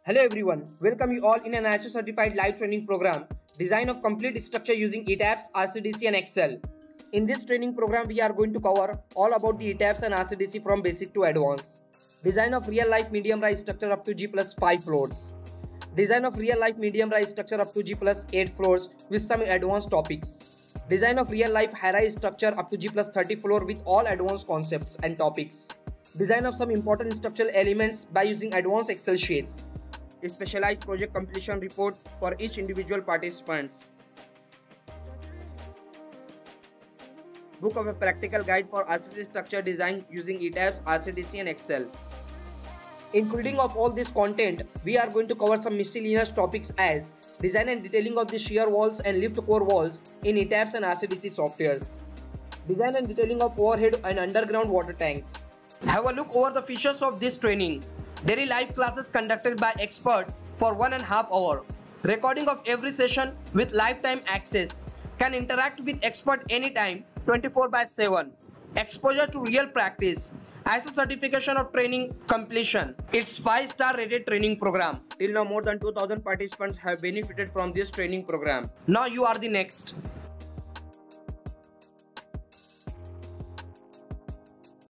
Hello everyone, welcome you all in an ISO certified live training program, design of complete structure using Etabs, Rcdc and Excel. In this training program, we are going to cover all about the Etabs and Rcdc from basic to advanced. Design of real life medium rise structure up to G plus 5 floors. Design of real life medium rise structure up to G plus 8 floors with some advanced topics. Design of real life high rise structure up to G plus 30 floor with all advanced concepts and topics. Design of some important structural elements by using advanced Excel sheets. A specialized project completion report for each individual participants. Book of a practical guide for RCC structure design using Etabs, Rcdc and Excel. Including of all this content, we are going to cover some miscellaneous topics as design and detailing of the shear walls and lift core walls in Etabs and Rcdc softwares. Design and detailing of overhead and underground water tanks. Have a look over the features of this training. Daily live classes conducted by expert for 1.5 hours. Recording of every session with lifetime access. Can interact with expert anytime 24/7. Exposure to real practice. ISO certification of training completion. It's 5-star rated training program. Till now more than 2000 participants have benefited from this training program. Now you are the next.